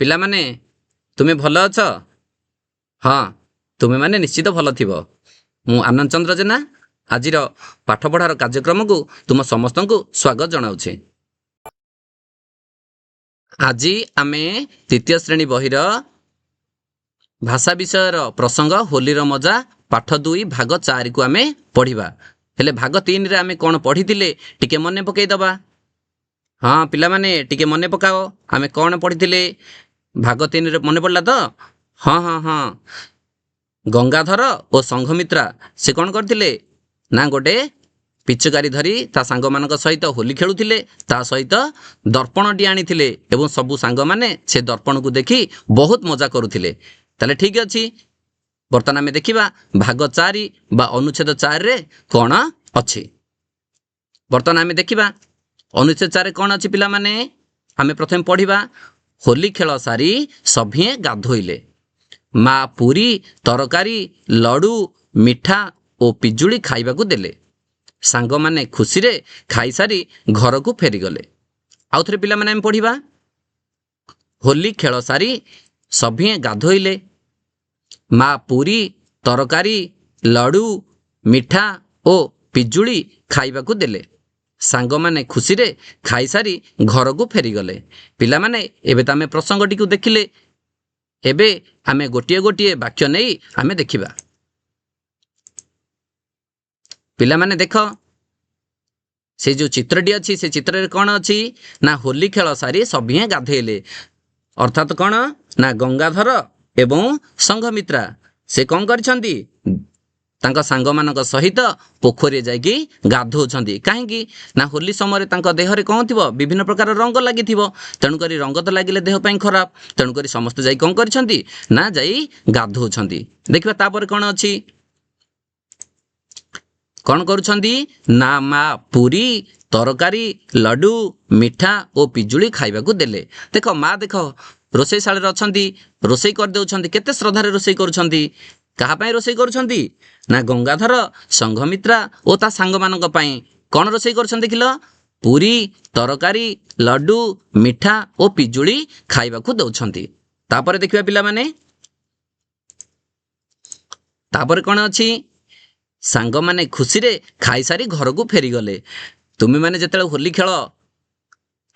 ପିଲାମାନେ ତୁମେ ଭଲ ଅଛ? ହଁ, ତୁମେମାନେ ନିଶ୍ଚିତ ଭଲ ଥିବ। ମୁଁ ଆନନ୍ଦ ଚନ୍ଦ୍ର ଜେନା ଆଜିର ପାଠପଢ଼ାର କାର୍ଯ୍ୟକ୍ରମକୁ ତୁମ ସମସ୍ତଙ୍କୁ ସ୍ୱାଗତ ଜଣାଉଛି। ଆଜି ଆମେ ତୃତୀୟ ଶ୍ରେଣୀ ବହିର ଭାଷା ବିଷୟର ପ୍ରସଙ୍ଗ ହୋଲିର ମଜା ପାଠ 2 ଭାଗ 4କୁ ଆମେ ପଢ଼ିବା। ହେଲେ ଭାଗ 3ରେ ଆମେ କ'ଣ ପଢ଼ିଥିଲେ ଟିକେ ମନେ ପକାଇଦେବା। ହଁ ପିଲାମାନେ ଟିକେ ମନେ ପକାଅ, ଆମେ କ'ଣ ପଢ଼ିଥିଲେ? ଭାଗ 3ରେ ମନେ ପଡ଼ିଲା ତ? ହଁ। ଗଙ୍ଗାଧର ଓ ସଂଘମିତ୍ରା ସେ କ'ଣ କରିଥିଲେ ନା ଗୋଟେ ପିଚକାରି ଧରି ତା ସାଙ୍ଗମାନଙ୍କ ସହିତ ହୋଲି ଖେଳୁଥିଲେ। ତା ସହିତ ଦର୍ପଣଟି ଆଣିଥିଲେ ଏବଂ ସବୁ ସାଙ୍ଗମାନେ ସେ ଦର୍ପଣକୁ ଦେଖି ବହୁତ ମଜା କରୁଥିଲେ। ତାହେଲେ ଠିକ୍ ଅଛି, ବର୍ତ୍ତମାନ ଆମେ ଦେଖିବା ଭାଗ 4 ବା ଅନୁଚ୍ଛେଦ 4ରେ କ'ଣ ଅଛି। ବର୍ତ୍ତମାନ ଆମେ ଦେଖିବା ଅନୁଚ୍ଛେଦ 4ରେ କ'ଣ ଅଛି ପିଲାମାନେ। ଆମେ ପ୍ରଥମେ ପଢ଼ିବା ହୋଲି ଖେଳ ସାରି ସଭିଏଁ ଗାଧୋଇଲେ। ମା ପୁରୀ, ତରକାରୀ, ଲଡ଼ୁ, ମିଠା ଓ ପିଜୁଳି ଖାଇବାକୁ ଦେଲେ। ସାଙ୍ଗମାନେ ଖୁସିରେ ଖାଇସାରି ଘରକୁ ଫେରିଗଲେ। ଆଉ ଥରେ ପିଲାମାନେ ଆମେ ପଢ଼ିବା ହୋଲି ଖେଳ ସାରି ସଭିଏଁ ଗାଧୋଇଲେ। ମା ପୁରୀ, ତରକାରୀ, ଲଡ଼ୁ, ମିଠା ଓ ପିଜୁଳି ଖାଇବାକୁ ଦେଲେ। ସାଙ୍ଗମାନେ ଖୁସିରେ ଖାଇସାରି ଘରକୁ ଫେରିଗଲେ। ପିଲାମାନେ ଏବେ ତ ଆମେ ପ୍ରସଙ୍ଗଟିକୁ ଦେଖିଲେ। ଏବେ ଆମେ ଗୋଟିଏ ଗୋଟିଏ ବାକ୍ୟ ନେଇ ଆମେ ଦେଖିବା। ପିଲାମାନେ ଦେଖ, ସେ ଯେଉଁ ଚିତ୍ରଟି ଅଛି ସେ ଚିତ୍ରରେ କ'ଣ ଅଛି ନା ହୋଲି ଖେଳ ସାରି ସଭିଏଁ ଗାଧୋଇଲେ। ଅର୍ଥାତ୍ କ'ଣ ନା ଗଙ୍ଗାଧର ଏବଂ ସଂଘମିତ୍ରା ସେ କ'ଣ କରିଛନ୍ତି ତାଙ୍କ ସାଙ୍ଗମାନଙ୍କ ସହିତ ପୋଖରୀରେ ଯାଇକି ଗାଧୋଉଛନ୍ତି। କାହିଁକି ନା ହୋଲି ସମୟରେ ତାଙ୍କ ଦେହରେ କ'ଣ ଥିବ, ବିଭିନ୍ନ ପ୍ରକାର ରଙ୍ଗ ଲାଗିଥିବ। ତେଣୁକରି ରଙ୍ଗ ତ ଲାଗିଲେ ଦେହ ପାଇଁ ଖରାପ। ତେଣୁକରି ସମସ୍ତେ ଯାଇ କ'ଣ କରିଛନ୍ତି ନା ଯାଇ ଗାଧୋଉଛନ୍ତି। ଦେଖିବା ତାପରେ କ'ଣ ଅଛି। କ'ଣ କରୁଛନ୍ତି ନା ମା ପୁରୀ, ତରକାରୀ, ଲଡ଼ୁ, ମିଠା ଓ ପିଜୁଳି ଖାଇବାକୁ ଦେଲେ। ଦେଖ ମା ଦେଖ ରୋଷେଇଶାଳରେ ଅଛନ୍ତି, ରୋଷେଇ କରିଦେଉଛନ୍ତି। କେତେ ଶ୍ରଦ୍ଧାରେ ରୋଷେଇ କରୁଛନ୍ତି। କାହା ପାଇଁ ରୋଷେଇ କରୁଛନ୍ତି ନା ଗଙ୍ଗାଧର, ସଂଘମିତ୍ରା ଓ ତା ସାଙ୍ଗମାନଙ୍କ ପାଇଁ କ'ଣ ରୋଷେଇ କରୁଛନ୍ତି ଦେଖିଲ? ପୁରୀ, ତରକାରୀ, ଲଡ଼ୁ, ମିଠା ଓ ପିଜୁଳି ଖାଇବାକୁ ଦେଉଛନ୍ତି। ତାପରେ ଦେଖିବା ପିଲାମାନେ, ତାପରେ କ'ଣ ଅଛି ସାଙ୍ଗମାନେ ଖୁସିରେ ଖାଇସାରି ଘରକୁ ଫେରିଗଲେ। ତୁମେମାନେ ଯେତେବେଳେ ହୋଲି ଖେଳ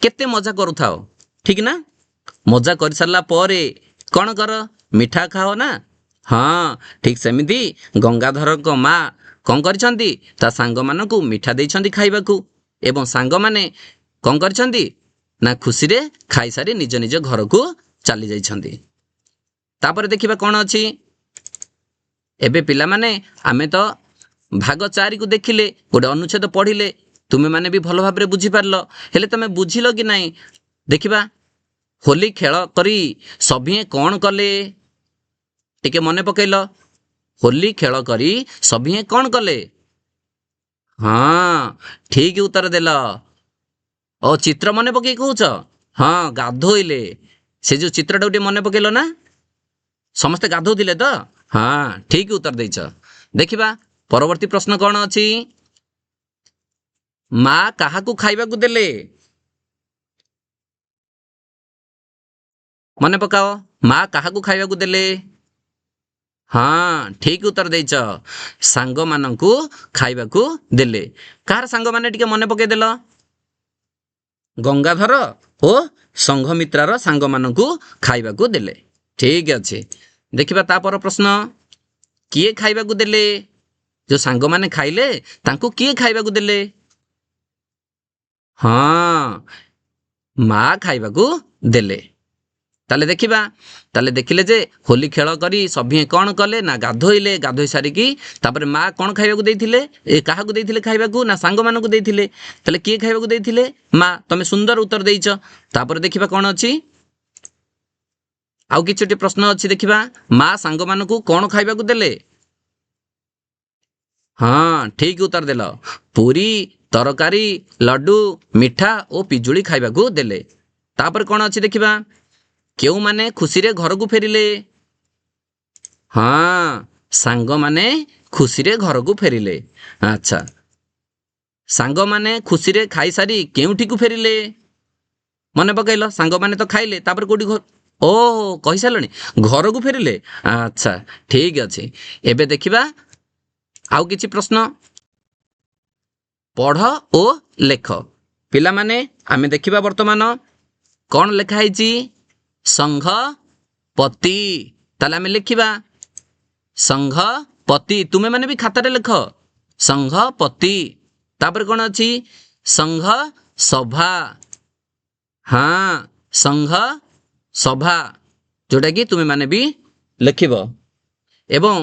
କେତେ ମଜା କରୁଥାଅ, ଠିକ୍ ନା? ମଜା କରିସାରିଲା ପରେ କ'ଣ କର? ମିଠା ଖାଅ ନା? ହଁ, ଠିକ୍ ସେମିତି ଗଙ୍ଗାଧରଙ୍କ ମା କ'ଣ କରିଛନ୍ତି ତା ସାଙ୍ଗମାନଙ୍କୁ ମିଠା ଦେଇଛନ୍ତି ଖାଇବାକୁ ଏବଂ ସାଙ୍ଗମାନେ କ'ଣ କରିଛନ୍ତି ନା ଖୁସିରେ ଖାଇସାରି ନିଜ ନିଜ ଘରକୁ ଚାଲି ଯାଇଛନ୍ତି। ତାପରେ ଦେଖିବା କ'ଣ ଅଛି। ଏବେ ପିଲାମାନେ ଆମେ ତ ଭାଗ 4କୁ ଦେଖିଲେ, ଗୋଟେ ଅନୁଚ୍ଛେଦ ପଢ଼ିଲେ। ତୁମେମାନେ ବି ଭଲ ଭାବରେ ବୁଝିପାରିଲ। ହେଲେ ତମେ ବୁଝିଲ କି ନାହିଁ ଦେଖିବା। ହୋଲି ଖେଳ କରି ସଭିଏଁ କ'ଣ କଲେ ଟିକେ ମନେ ପକେଇଲ। ହୋଲି ଖେଳ କରି ସଭିଏଁ କ'ଣ କଲେ? ହଁ, ଠିକ୍ ଉତ୍ତର ଦେଲ। ଓ ଚିତ୍ର ମନେ ପକେଇ କହୁଛ? ହଁ, ଗାଧୋଇଲେ। ସେ ଯେଉଁ ଚିତ୍ରଟାକୁ ଟିକେ ମନେ ପକେଇଲ ନା? ସମସ୍ତେ ଗାଧୋଉଥିଲେ ତ? ହଁ, ଠିକ୍ ଉତ୍ତର ଦେଇଛ। ଦେଖିବା ପରବର୍ତ୍ତୀ ପ୍ରଶ୍ନ କ'ଣ ଅଛି। ମା କାହାକୁ ଖାଇବାକୁ ଦେଲେ? ମନେ ପକାଅ, ମା କାହାକୁ ଖାଇବାକୁ ଦେଲେ? ହଁ, ଠିକ୍ ଉତ୍ତର ଦେଇଛ। ସାଙ୍ଗମାନଙ୍କୁ ଖାଇବାକୁ ଦେଲେ। କାହାର ସାଙ୍ଗମାନେ ଟିକେ ମନେ ପକେଇଦେଲ? ଗଙ୍ଗାଧର ଓ ସଂଘମିତ୍ରାର ସାଙ୍ଗମାନଙ୍କୁ ଖାଇବାକୁ ଦେଲେ। ଠିକ୍ ଅଛି। ଦେଖିବା ତାପର ପ୍ରଶ୍ନ, କିଏ ଖାଇବାକୁ ଦେଲେ? ଯେଉଁ ସାଙ୍ଗମାନେ ଖାଇଲେ ତାଙ୍କୁ କିଏ ଖାଇବାକୁ ଦେଲେ? ହଁ, ମା ଖାଇବାକୁ ଦେଲେ। ତାହେଲେ ଦେଖିବା, ତାହେଲେ ଦେଖିଲେ ଯେ ହୋଲି ଖେଳ କରି ସଭିଏଁ କ'ଣ କଲେ ନା ଗାଧୋଇଲେ। ଗାଧୋଇ ସାରିକି ତାପରେ ମା କ'ଣ ଖାଇବାକୁ ଦେଇଥିଲେ? କାହାକୁ ଦେଇଥିଲେ ଖାଇବାକୁ? ନା ସାଙ୍ଗମାନଙ୍କୁ ଦେଇଥିଲେ। ତାହେଲେ କିଏ ଖାଇବାକୁ ଦେଇଥିଲେ? ମା। ତମେ ସୁନ୍ଦର ଉତ୍ତର ଦେଇଛ। ତାପରେ ଦେଖିବା କ'ଣ ଅଛି। ଆଉ କିଛିଟି ପ୍ରଶ୍ନ ଅଛି ଦେଖିବା। ମା ସାଙ୍ଗମାନଙ୍କୁ କ'ଣ ଖାଇବାକୁ ଦେଲେ? ହଁ, ଠିକ୍ ଉତ୍ତର ଦେଲ। ପୁରୀ, ତରକାରୀ, ଲଡ଼ୁ, ମିଠା ଓ ପିଜୁଳି ଖାଇବାକୁ ଦେଲେ। ତାପରେ କ'ଣ ଅଛି ଦେଖିବା। କେଉଁମାନେ ଖୁସିରେ ଘରକୁ ଫେରିଲେ? ହଁ, ସାଙ୍ଗମାନେ ଖୁସିରେ ଘରକୁ ଫେରିଲେ। ଆଚ୍ଛା, ସାଙ୍ଗମାନେ ଖୁସିରେ ଖାଇସାରି କେଉଁଠିକୁ ଫେରିଲେ? ମନେ ପକାଇଲ। ସାଙ୍ଗମାନେ ତ ଖାଇଲେ, ତାପରେ କେଉଁଠି ଓହୋ କହିସାରିଲଣି ଘରକୁ ଫେରିଲେ ଆଚ୍ଛା ଠିକ୍ ଅଛି। ଏବେ ଦେଖିବା ଆଉ କିଛି ପ୍ରଶ୍ନ। ପଢ଼ ଓ ଲେଖ। ପିଲାମାନେ ଆମେ ଦେଖିବା ବର୍ତ୍ତମାନ କ'ଣ ଲେଖା ହେଇଛି ସଂଘପତି। ତାହେଲେ ଆମେ ଲେଖିବା ସଂଘପତି। ତୁମେମାନେ ବି ଖାତାରେ ଲେଖ ସଂଘପତି। ତାପରେ କ'ଣ ଅଛି ସଂଘ ସଭା। ହଁ ସଂଘ ସଭା ଯୋଉଟାକି ତୁମେମାନେ ବି ଲେଖିବ। ଏବଂ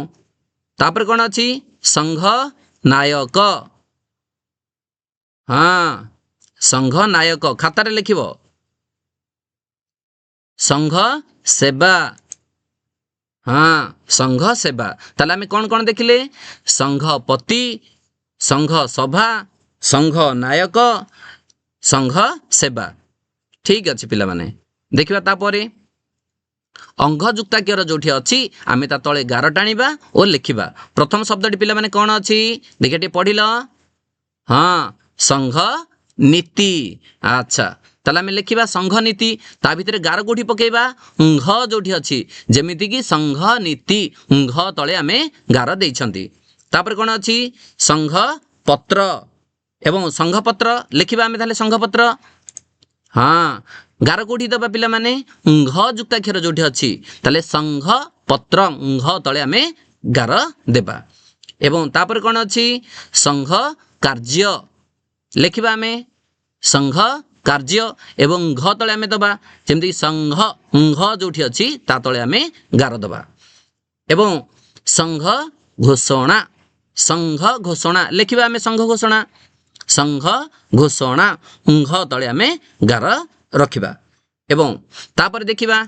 ତାପରେ କ'ଣ ଅଛି ସଂଘ ନାୟକ। ହଁ ସଂଘ ନାୟକ ଖାତାରେ ଲେଖିବ। ସଂଘ ସେବା। ହଁ ସଂଘ ସେବା। ତାହେଲେ ଆମେ କ'ଣ କ'ଣ ଦେଖିଲେ ସଂଘପତି, ସଂଘ ସଭା, ସଂଘ ନାୟକ, ସଂଘ ସେବା। ଠିକ୍ ଅଛି ପିଲାମାନେ ଦେଖିବା ତାପରେ ଅଙ୍ଘ ଯୁକ୍ତାକ୍ଷର ଯୋଉଠି ଅଛି ଆମେ ତା ତଳେ ଗାର ଟାଣିବା ଓ ଲେଖିବା। ପ୍ରଥମ ଶବ୍ଦଟି ପିଲାମାନେ କ'ଣ ଅଛି ଦେଖିବା ଟିକେ ପଢ଼ିଲ। ହଁ ସଂଘ ନୀତି। ଆଚ୍ଛା ତାହେଲେ ଆମେ ଲେଖିବା ସଂଘ ନୀତି। ତା ଭିତରେ ଗାର କୋଉଠି ପକେଇବା ଘ ଯୋଉଠି ଅଛି ଯେମିତିକି ସଂଘ ନୀତି ଘ ତଳେ ଆମେ ଗାର ଦେଇଛନ୍ତି। ତାପରେ କ'ଣ ଅଛି ସଂଘ ପତ୍ର ଏବଂ ସଂଘପତ୍ର ଲେଖିବା ଆମେ ତାହେଲେ ସଂଘପତ୍ର। ହଁ ଗାର କୋଉଠି ଦେବା ପିଲାମାନେ ଘ ଯୁକ୍ତାକ୍ଷର ଯୋଉଠି ଅଛି ତାହେଲେ ସଂଘ ପତ୍ର ଘ ତଳେ ଆମେ ଗାର ଦେବା। ଏବଂ ତାପରେ କ'ଣ ଅଛି ସଂଘ କାର୍ଯ୍ୟ ଲେଖିବା ଆମେ ସଂଘ କାର୍ଯ୍ୟ ଏବଂ ଘ ତଳେ ଆମେ ଦେବା ଯେମିତି ସଂଘ ଘ ଯୋଉଠି ଅଛି ତା ତଳେ ଆମେ ଗାର ଦେବା। ଏବଂ ସଂଘ ଘୋଷଣା। ସଂଘ ଘୋଷଣା ଲେଖିବା ଆମେ ସଂଘ ଘୋଷଣା। ସଂଘ ଘୋଷଣା ଘ ତଳେ ଆମେ ଗାର ରଖିବା। ଏବଂ ତାପରେ ଦେଖିବା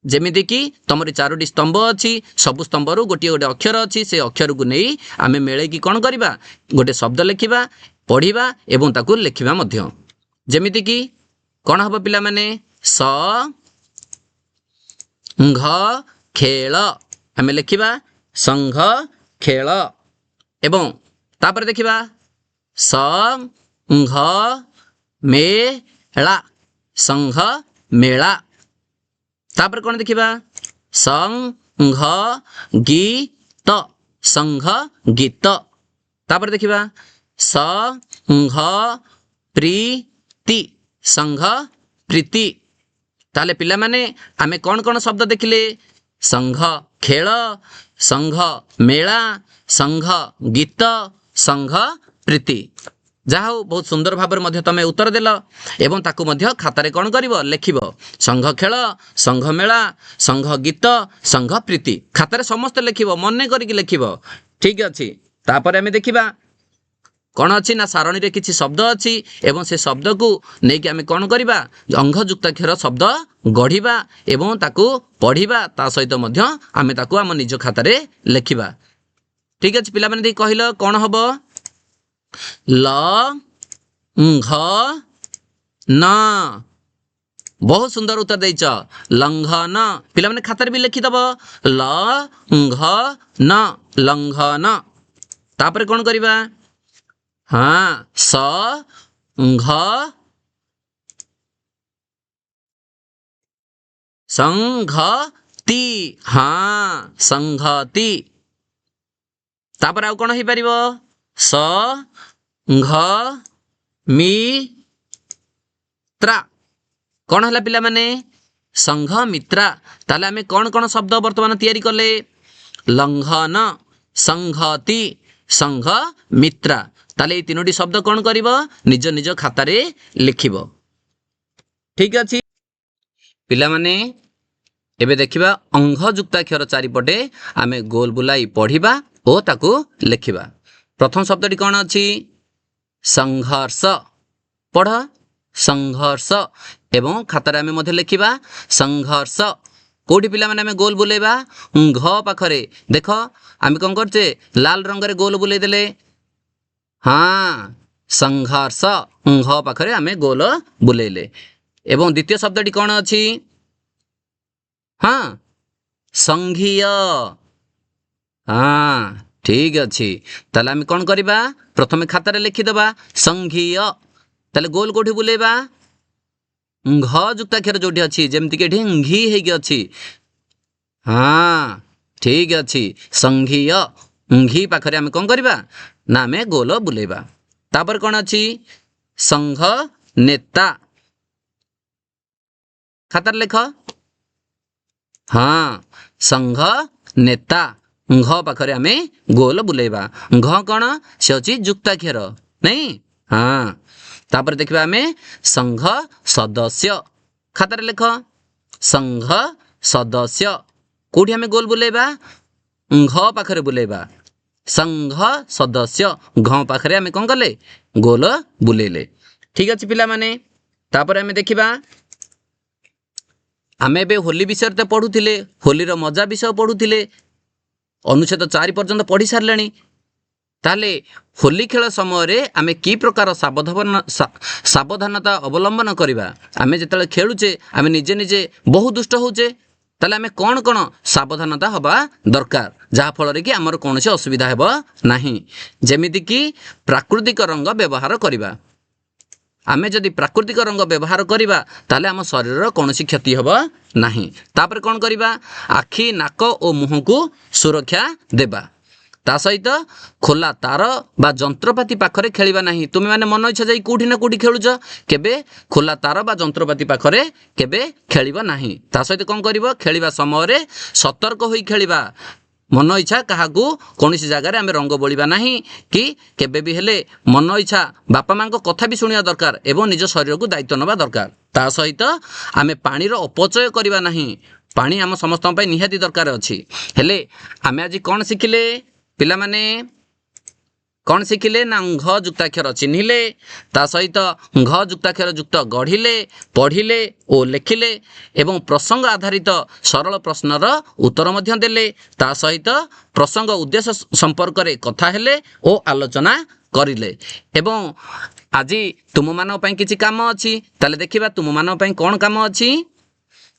ଯେମିତିକି ତମର 4ଟି ସ୍ତମ୍ଭ ଅଛି ସବୁ ସ୍ତମ୍ଭରୁ ଗୋଟିଏ ଗୋଟେ ଅକ୍ଷର ଅଛି ସେ ଅକ୍ଷରକୁ ନେଇ ଆମେ ମିଳେଇକି କ'ଣ କରିବା ଗୋଟେ ଶବ୍ଦ ଲେଖିବା ପଢ଼ିବା ଏବଂ ତାକୁ ଲେଖିବା ମଧ୍ୟ। ଯେମିତିକି କ'ଣ ହବ ପିଲାମାନେ ସଂଘ ଖେଳ ଆମେ ଲେଖିବା ସଂଘ ଖେଳ। ଏବଂ ତାପରେ ଦେଖିବା ସଂଘ ମେଳା ସଂଘ ମେଳା। ତାପରେ କ'ଣ ଦେଖିବା ସଂଘ ଗୀତ ସଂଘ ଗୀତ। ତାପରେ ଦେଖିବା ସଂଘ ପ୍ରୀତି ସଂଘ ପ୍ରୀତି। ତାହେଲେ ପିଲାମାନେ ଆମେ କ'ଣ କ'ଣ ଶବ୍ଦ ଦେଖିଲେ ସଂଘ ଖେଳ, ସଂଘ ମେଳା, ସଂଘ ଗୀତ, ସଂଘ ପ୍ରୀତି। ଯାହା ହଉ ବହୁତ ସୁନ୍ଦର ଭାବରେ ମଧ୍ୟ ତମେ ଉତ୍ତର ଦେଲ ଏବଂ ତାକୁ ମଧ୍ୟ ଖାତାରେ କ'ଣ କରିବ ଲେଖିବ ସଂଘ ଖେଳ, ସଂଘ ମେଳା, ସଂଘ ଗୀତ, ସଂଘ ପ୍ରୀତି। ଖାତାରେ ସମସ୍ତେ ଲେଖିବ ମନେ କରିକି ଲେଖିବ। ଠିକ୍ ଅଛି। ତାପରେ ଆମେ ଦେଖିବା କ'ଣ ଅଛି ନା ସାରଣୀରେ କିଛି ଶବ୍ଦ ଅଛି ଏବଂ ସେ ଶବ୍ଦକୁ ନେଇକି ଆମେ କ'ଣ କରିବା ଅଙ୍ଘ ଯୁକ୍ତାକ୍ଷର ଶବ୍ଦ ଗଢ଼ିବା ଏବଂ ତାକୁ ପଢ଼ିବା ତା ସହିତ ମଧ୍ୟ ଆମେ ତାକୁ ଆମ ନିଜ ଖାତାରେ ଲେଖିବା। ଠିକ୍ ଅଛି ପିଲାମାନେ ଦେଖି କହିଲ କ'ଣ ହବ ଲ ଘ ନ। ବହୁତ ସୁନ୍ଦର ଉତ୍ତର ଦେଇଛ ଲଙ୍ଘନ। ପିଲାମାନେ ଖାତାରେ ବି ଲେଖିଦେବ ଲ ଘ ନ ଲଙ୍ଘନ। ତାପରେ କ'ଣ କରିବା ହଁ ସଂଘ ସଂଘତି ହଁ ସଂଘତି। ତାପରେ ଆଉ କ'ଣ ହେଇପାରିବ ସଂଘ ମିତ୍ରା। କ'ଣ ହେଲା ପିଲାମାନେ ସଂଘ ମିତ୍ରା। ତାହେଲେ ଆମେ କ'ଣ କ'ଣ ଶବ୍ଦ ବର୍ତ୍ତମାନ ତିଆରି କଲେ ଲଙ୍ଘନ, ସଂଘତି, ସଂଘ ମିତ୍ରା। ତାହେଲେ ଏଇ 3ଟି ଶବ୍ଦ କ'ଣ କରିବ ନିଜ ନିଜ ଖାତାରେ ଲେଖିବ। ଠିକ୍ ଅଛି ପିଲାମାନେ ଏବେ ଦେଖିବା ଅଙ୍ଘ ଯୁକ୍ତାକ୍ଷର ଚାରିପଟେ ଆମେ ଗୋଲ ବୁଲାଇ ପଢ଼ିବା ଓ ତାକୁ ଲେଖିବା। ପ୍ରଥମ ଶବ୍ଦଟି କ'ଣ ଅଛି ସଂଘର୍ଷ। ପଢ଼ ସଂଘର୍ଷ ଏବଂ ଖାତାରେ ଆମେ ମଧ୍ୟ ଲେଖିବା ସଂଘର୍ଷ। କୋଉଠି ପିଲାମାନେ ଆମେ ଗୋଲ ବୁଲେଇବା ଘ ପାଖରେ। ଦେଖ ଆମେ କ'ଣ କରୁଛେ ଲାଲ ରଙ୍ଗରେ ଗୋଲ ବୁଲେଇ ଦେଲେ ହଁ ସଂଘର୍ଷ ଘ ପାଖରେ ଆମେ ଗୋଲ ବୁଲେଇଲେ। ଏବଂ ଦ୍ୱିତୀୟ ଶବ୍ଦଟି କ'ଣ ଅଛି ହଁ ସଂଘୀୟ। ହଁ ଠିକ୍ ଅଛି। ତାହେଲେ ଆମେ କ'ଣ କରିବା ପ୍ରଥମେ ଖାତାରେ ଲେଖିଦେବା ସଂଘୀୟ। ତାହେଲେ ଗୋଲ କୋଉଠି ବୁଲେଇବା ଘ ଯୁକ୍ତାକ୍ଷର ଯୋଉଠି ଅଛି ଯେମିତିକି ଏଠି ଘି ହେଇକି ଅଛି। ହଁ ଠିକ ଅଛି। ସଂଘୀୟ ଘି ପାଖରେ ଆମେ କ'ଣ କରିବା ନା ଆମେ ଗୋଲ ବୁଲେଇବା। ତାପରେ କ'ଣ ଅଛି ସଂଘ ନେତା। ଖାତାରେ ଲେଖ। ହଁ ସଂଘ ନେତା। ଘ ପାଖରେ ଆମେ ଗୋଲ ବୁଲେଇବା। ଘ କ'ଣ ସେ ଅଛି ଯୁକ୍ତାକ୍ଷର ନାଇଁ। ହଁ ତାପରେ ଦେଖିବା ଆମେ ସଂଘ ସଦସ୍ୟ। ଖାତାରେ ଲେଖ। ସଂଘ ସଦସ୍ୟ କୋଉଠି ଆମେ ଗୋଲ ବୁଲେଇବା ଘ ପାଖରେ ବୁଲେଇବା। ସଂଘ ସଦସ୍ୟ ଘ ପାଖରେ ଆମେ କ'ଣ କଲେ ଗୋଲ ବୁଲେଇଲେ। ଠିକ ଅଛି ପିଲାମାନେ। ତାପରେ ଆମେ ଦେଖିବା ଆମେ ଏବେ ହୋଲି ବିଷୟରେ ତ ପଢୁଥିଲେ, ହୋଲିର ମଜା ବିଷୟ ପଢୁଥିଲେ, ଅନୁଚ୍ଛେଦ 4 ପର୍ଯ୍ୟନ୍ତ ପଢି ସାରିଲେଣି। ତାହେଲେ ହୋଲି ଖେଳ ସମୟରେ ଆମେ କି ପ୍ରକାର ସାବଧାନତା ଅବଲମ୍ବନ କରିବା। ଆମେ ଯେତେବେଳେ ଖେଳୁଛେ ଆମେ ନିଜେ ନିଜେ ବହୁ ଦୁଷ୍ଟ ହେଉଛେ, ତାହେଲେ ଆମେ କ'ଣ କ'ଣ ସାବଧାନତା ହେବା ଦରକାର ଯାହାଫଳରେ କି ଆମର କୌଣସି ଅସୁବିଧା ହେବ ନାହିଁ। ଯେମିତିକି ପ୍ରାକୃତିକ ରଙ୍ଗ ବ୍ୟବହାର କରିବା। ଆମେ ଯଦି ପ୍ରାକୃତିକ ରଙ୍ଗ ବ୍ୟବହାର କରିବା ତାହେଲେ ଆମ ଶରୀରର କୌଣସି କ୍ଷତି ହେବ ନାହିଁ। ତାପରେ କ'ଣ କରିବା ଆଖି ନାକ ଓ ମୁହଁକୁ ସୁରକ୍ଷା ଦେବା। ତା ସହିତ ଖୋଲା ତାର ବା ଯନ୍ତ୍ରପାତି ପାଖରେ ଖେଳିବା ନାହିଁ। ତୁମେମାନେ ମନ ଇଚ୍ଛା ଯାଇ କେଉଁଠି ନା କେଉଁଠି ଖେଳୁଛ, କେବେ ଖୋଲା ତାର ବା ଯନ୍ତ୍ରପାତି ପାଖରେ କେବେ ଖେଳିବ ନାହିଁ। ତା ସହିତ କ'ଣ କରିବ ଖେଳିବା ସମୟରେ ସତର୍କ ହୋଇ ଖେଳିବା। ମନ ଇଚ୍ଛା କାହାକୁ କୌଣସି ଜାଗାରେ ଆମେ ରଙ୍ଗ ବୋଳିବା ନାହିଁ କି କେବେ ବି ହେଲେ ମନ ଇଚ୍ଛା ବାପା ମାଙ୍କ କଥା ବି ଶୁଣିବା ଦରକାର ଏବଂ ନିଜ ଶରୀରକୁ ଦାୟିତ୍ୱ ନେବା ଦରକାର। ତା ସହିତ ଆମେ ପାଣିର ଅପଚୟ କରିବା ନାହିଁ। ପାଣି ଆମ ସମସ୍ତଙ୍କ ପାଇଁ ନିହାତି ଦରକାର ଅଛି। ହେଲେ ଆମେ ଆଜି କ'ଣ ଶିଖିଲେ ପିଲାମାନେ? କ'ଣ ଶିଖିଲେ ନା ଘ ଯୁକ୍ତାକ୍ଷର ଚିହ୍ନିଲେ, ତା ସହିତ ଘ ଯୁକ୍ତାକ୍ଷର ଯୁକ୍ତ ଗଢ଼ିଲେ, ପଢ଼ିଲେ ଓ ଲେଖିଲେ ଏବଂ ପ୍ରସଙ୍ଗ ଆଧାରିତ ସରଳ ପ୍ରଶ୍ନର ଉତ୍ତର ମଧ୍ୟ ଦେଲେ। ତା ସହିତ ପ୍ରସଙ୍ଗ ଉଦ୍ଦେଶ୍ୟ ସମ୍ପର୍କରେ କଥା ହେଲେ ଓ ଆଲୋଚନା କରିଲେ। ଏବଂ ଆଜି ତୁମମାନଙ୍କ ପାଇଁ କିଛି କାମ ଅଛି। ତାହେଲେ ଦେଖିବା ତୁମମାନଙ୍କ ପାଇଁ କ'ଣ କାମ ଅଛି।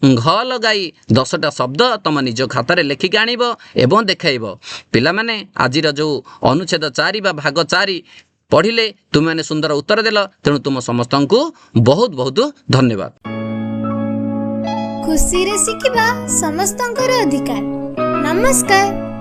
ଘ ଲଗାଇ 10ଟା ଶବ୍ଦ ତମ ନିଜ ଖାତାରେ ଲେଖିକି ଆଣିବ ଏବଂ ଦେଖାଇବ। ପିଲାମାନେ ଆଜିର ଯେଉଁ ଅନୁଚ୍ଛେଦ 4 ବା ଭାଗ 4 ପଢ଼ିଲେ ତୁମେମାନେ ସୁନ୍ଦର ଉତ୍ତର ଦେଲ। ତେଣୁ ତୁମ ସମସ୍ତଙ୍କୁ ବହୁତ ବହୁତ ଧନ୍ୟବାଦ। ଖୁସିରେ ଶିଖିବା ସମସ୍ତଙ୍କର ଅଧିକାର। ନମସ୍କାର।